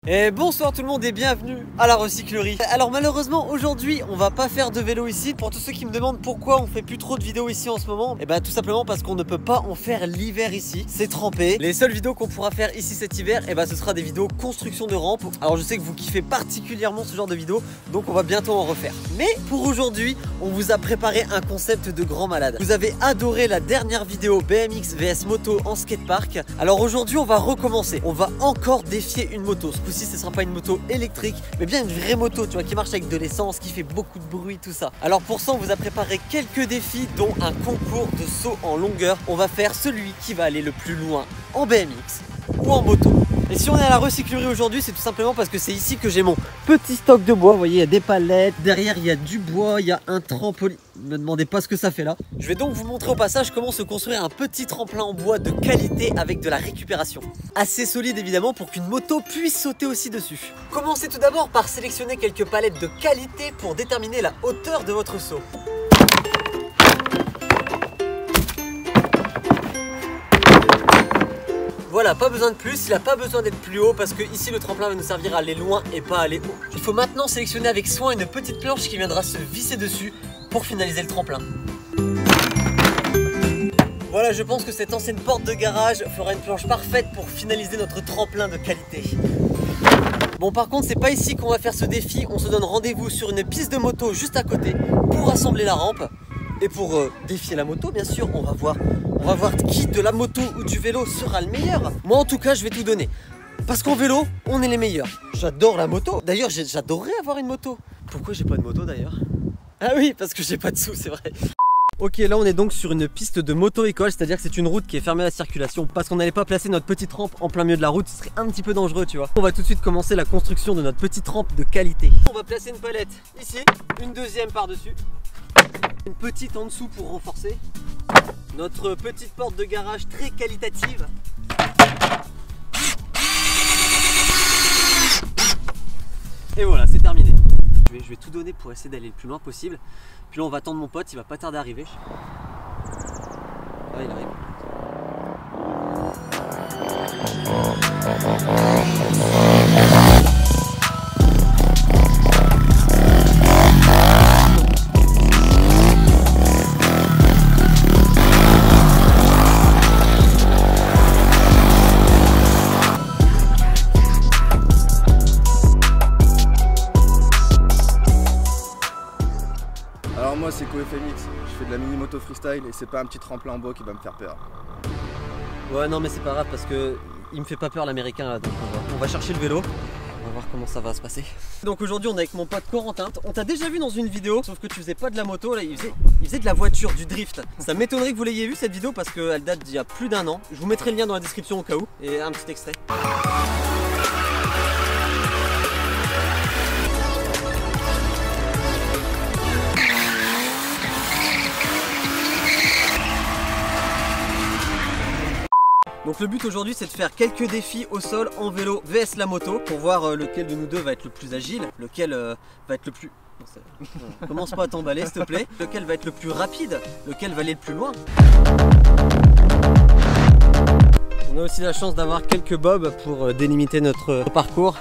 Et bonsoir tout le monde et bienvenue à la recyclerie. Alors malheureusement aujourd'hui on va pas faire de vélo ici. Pour tous ceux qui me demandent pourquoi on fait plus trop de vidéos ici en ce moment, et bah tout simplement parce qu'on ne peut pas en faire l'hiver ici. C'est trempé. Les seules vidéos qu'on pourra faire ici cet hiver, et bah ce sera des vidéos construction de rampes. Alors je sais que vous kiffez particulièrement ce genre de vidéos, donc on va bientôt en refaire. Mais pour aujourd'hui on vous a préparé un concept de grand malade. Vous avez adoré la dernière vidéo BMX vs moto en skatepark. Alors aujourd'hui on va recommencer. On va encore défier une moto. Ce ne sera pas une moto électrique mais bien une vraie moto, tu vois, qui marche avec de l'essence, qui fait beaucoup de bruit, tout ça. Alors pour ça on vous a préparé quelques défis, dont un concours de saut en longueur. On va faire celui qui va aller le plus loin en BMX ou en moto. Et si on est à la recyclerie aujourd'hui, c'est tout simplement parce que c'est ici que j'ai mon petit stock de bois. Vous voyez, il y a des palettes, derrière il y a du bois, il y a un trampoline. Ne me demandez pas ce que ça fait là. Je vais donc vous montrer au passage comment se construire un petit tremplin en bois de qualité avec de la récupération. Assez solide évidemment pour qu'une moto puisse sauter aussi dessus. Commencez tout d'abord par sélectionner quelques palettes de qualité pour déterminer la hauteur de votre saut. Voilà, pas besoin de plus, il n'a pas besoin d'être plus haut parce que ici le tremplin va nous servir à aller loin et pas à aller haut. Il faut maintenant sélectionner avec soin une petite planche qui viendra se visser dessus pour finaliser le tremplin. Voilà, je pense que cette ancienne porte de garage fera une planche parfaite pour finaliser notre tremplin de qualité. Bon, par contre c'est pas ici qu'on va faire ce défi, on se donne rendez-vous sur une piste de moto juste à côté pour assembler la rampe. Et pour défier la moto, bien sûr, on va voir qui de la moto ou du vélo sera le meilleur. Moi en tout cas je vais tout donner, parce qu'en vélo on est les meilleurs. J'adore la moto, d'ailleurs j'adorerais avoir une moto. Pourquoi j'ai pas de moto d'ailleurs? Ah oui, parce que j'ai pas de sous, c'est vrai. Ok, là on est donc sur une piste de moto-école, c'est-à-dire que c'est une route qui est fermée à la circulation parce qu'on n'allait pas placer notre petite rampe en plein milieu de la route, ce serait un petit peu dangereux, tu vois. On va tout de suite commencer la construction de notre petite rampe de qualité. On va placer une palette ici, une deuxième par-dessus, une petite en dessous pour renforcer, notre petite porte de garage très qualitative. Et voilà, c'est terminé. Je vais tout donner pour essayer d'aller le plus loin possible. Puis là on va attendre mon pote, il va pas tarder à arriver. Ah, il arrive. Alors moi c'est CoFMX, je fais de la mini moto freestyle et c'est pas un petit tremplin en bois qui va me faire peur. Ouais non mais c'est pas grave parce que il me fait pas peur l'américain là, donc on va chercher le vélo. On va voir comment ça va se passer. Donc aujourd'hui on est avec mon pote Corentin. On t'a déjà vu dans une vidéo, sauf que tu faisais pas de la moto, là il faisait de la voiture, du drift. Ça m'étonnerait que vous l'ayez vu cette vidéo parce qu'elle date d'il y a plus d'1 an. Je vous mettrai le lien dans la description au cas où. Et un petit extrait. Donc le but aujourd'hui c'est de faire quelques défis au sol en vélo vs la moto pour voir lequel de nous deux va être le plus agile, lequel va être le plus... Non, commence pas à t'emballer s'il te plaît. Lequel va être le plus rapide, lequel va aller le plus loin. On a aussi la chance d'avoir quelques bobs pour délimiter notre parcours.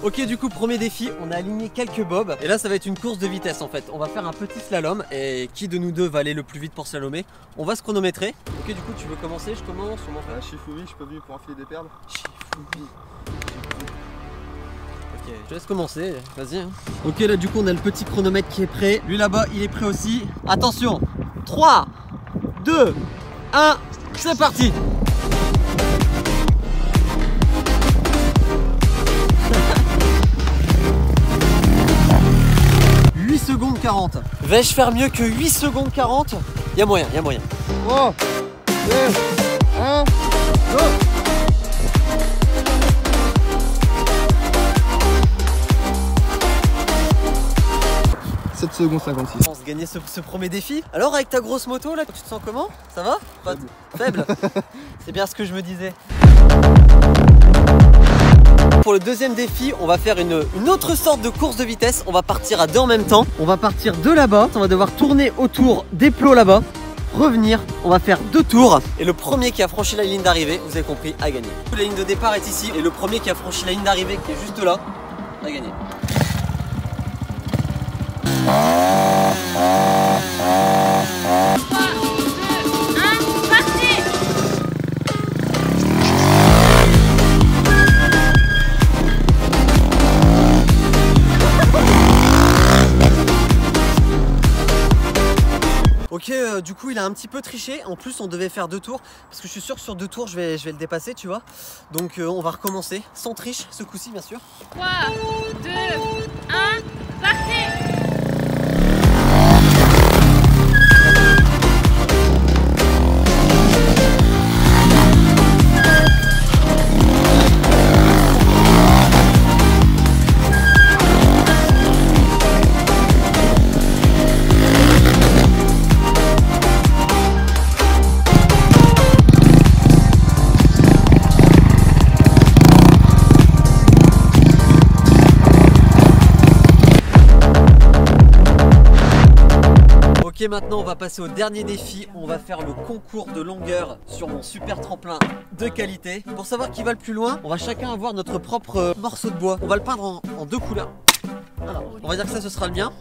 Ok, du coup premier défi, on a aligné quelques bobs et là ça va être une course de vitesse en fait. On va faire un petit slalom et qui de nous deux va aller le plus vite pour slalomer? On va se chronométrer. Ok, du coup tu veux commencer? Je commence? Chifoumi, je suis pas venu pour enfiler des perles. Chifoumi. Ok, je laisse commencer, vas-y. Ok, là du coup on a le petit chronomètre qui est prêt. Lui là-bas il est prêt aussi. Attention, 3, 2, 1, c'est parti. 8 secondes 40. Vais-je faire mieux que 8 secondes 40? Y'a moyen, y'a moyen. 3, 2, 1, go! 7 secondes 56. On se gagner ce premier défi. Alors avec ta grosse moto là, tu te sens comment? Ça va? Pas faible. C'est bien ce que je me disais. Pour le deuxième défi, on va faire une autre sorte de course de vitesse. On va partir à deux en même temps. On va partir de là-bas. On va devoir tourner autour des plots là-bas. revenir. On va faire 2 tours. Et le premier qui a franchi la ligne d'arrivée, vous avez compris, a gagné. La ligne de départ est ici. Et le premier qui a franchi la ligne d'arrivée, qui est juste là, a gagné. Ok, du coup il a un petit peu triché. En plus on devait faire 2 tours parce que je suis sûr que sur 2 tours je vais le dépasser, tu vois. Donc on va recommencer sans triche ce coup-ci bien sûr. 3, 2, 1, partez! Ok, maintenant on va passer au dernier défi. On va faire le concours de longueur sur mon super tremplin de qualité. Pour savoir qui va le plus loin, on va chacun avoir notre propre morceau de bois. On va le peindre en 2 couleurs. Alors, on va dire que ça ce sera le mien,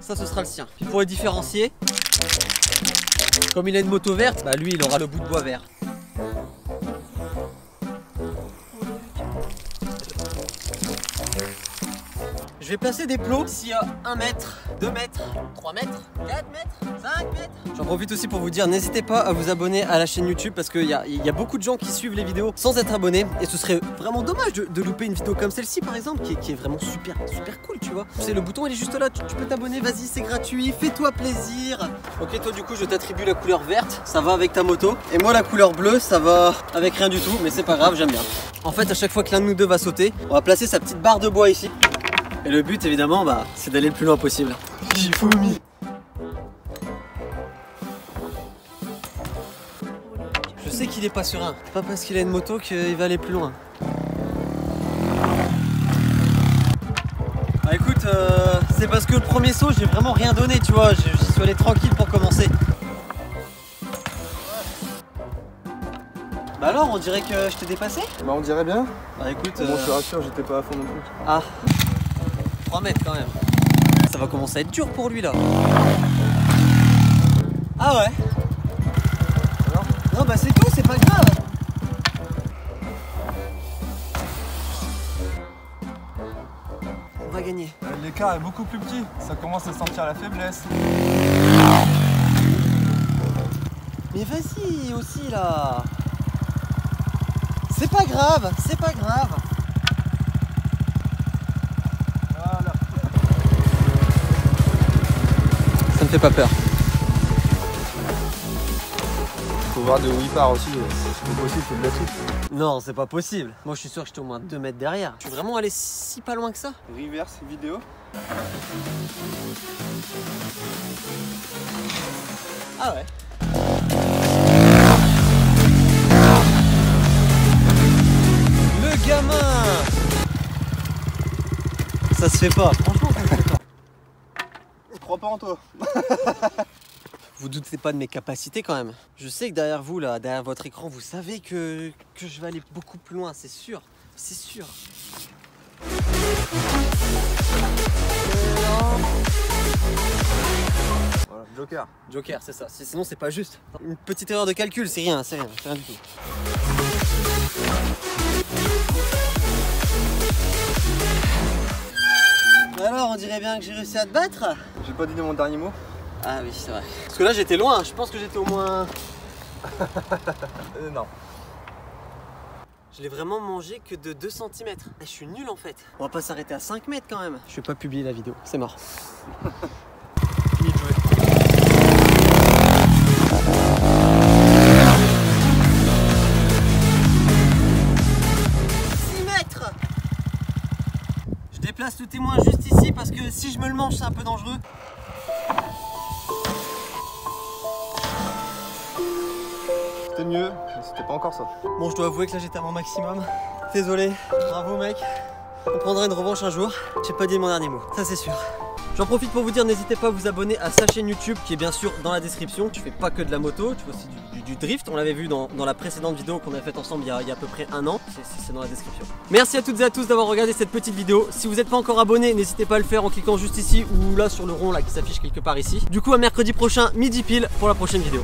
ça ce sera le sien. Puis pour les différencier, comme il a une moto verte, bah lui il aura le bout de bois vert. Je vais placer des plots ici à 1 mètre, 2 mètres, 3 mètres, 4 mètres, 5 mètres. J'en profite aussi pour vous dire, n'hésitez pas à vous abonner à la chaîne YouTube parce qu'il y a beaucoup de gens qui suivent les vidéos sans être abonnés. Et ce serait vraiment dommage de louper une vidéo comme celle-ci par exemple, qui est vraiment super cool, tu vois. C'est le bouton, il est juste là, tu peux t'abonner, vas-y, c'est gratuit, fais-toi plaisir. Ok, toi du coup je t'attribue la couleur verte, ça va avec ta moto. Et moi la couleur bleue, ça va avec rien du tout, mais c'est pas grave, j'aime bien. En fait, à chaque fois que l'un de nous deux va sauter, on va placer sa petite barre de bois ici. Et le but évidemment c'est d'aller le plus loin possible. Jifumi. Je sais qu'il est pas serein. C'est pas parce qu'il a une moto qu'il va aller plus loin. Bah écoute, c'est parce que le premier saut j'ai vraiment rien donné, tu vois. J'y suis allé tranquille pour commencer. Bah alors, on dirait que je t'ai dépassé? Bah on dirait bien. Bah écoute... Bon, je te rassure, j'étais pas à fond non plus. Ah, 3 mètres quand même. Ça va commencer à être dur pour lui là. Ah ouais. Alors non bah c'est tout, c'est pas grave. On va gagner. L'écart est beaucoup plus petit, ça commence à sentir la faiblesse. Mais vas-y aussi là. C'est pas grave, c'est pas grave. Voilà. Ça me fait pas peur. Faut voir de où il part aussi, c'est pas possible, c'est de la suite. Non, c'est pas possible. Moi je suis sûr que j'étais au moins 2 mètres derrière. Je suis vraiment allé si pas loin que ça. Reverse vidéo. Ah ouais. Le gamin. Ça se fait pas, franchement ça se fait pas. Je crois pas en toi. Vous doutez pas de mes capacités quand même. Je sais que derrière vous, là, derrière votre écran, vous savez que je vais aller beaucoup plus loin, c'est sûr. C'est sûr. Voilà, Joker. Joker, c'est ça. Sinon, c'est pas juste. Une petite erreur de calcul, c'est rien, c'est rien du tout. Alors, on dirait bien que j'ai réussi à te battre. J'ai pas dit mon dernier mot. Ah oui, c'est vrai. Parce que là, j'étais loin. Je pense que j'étais au moins... Non. Je l'ai vraiment mangé que de 2 cm. Je suis nul en fait. On va pas s'arrêter à 5 mètres quand même. Je vais pas publier la vidéo, c'est mort. Fini de jouer. 6 mètres. Je déplace le témoin juste ici parce que si je me le mange, c'est un peu dangereux. C'était mieux, mais c'était pas encore ça. Bon, je dois avouer que là j'étais à mon maximum. Désolé, bravo mec. On prendra une revanche un jour. J'ai pas dit mon dernier mot, ça c'est sûr. J'en profite pour vous dire, n'hésitez pas à vous abonner à sa chaîne YouTube qui est bien sûr dans la description. Tu fais pas que de la moto, tu fais aussi du drift. On l'avait vu dans la précédente vidéo qu'on a faite ensemble il y a à peu près un an. C'est dans la description. Merci à toutes et à tous d'avoir regardé cette petite vidéo. Si vous n'êtes pas encore abonné, n'hésitez pas à le faire en cliquant juste ici ou là sur le rond là qui s'affiche quelque part ici. Du coup à mercredi prochain, midi pile pour la prochaine vidéo.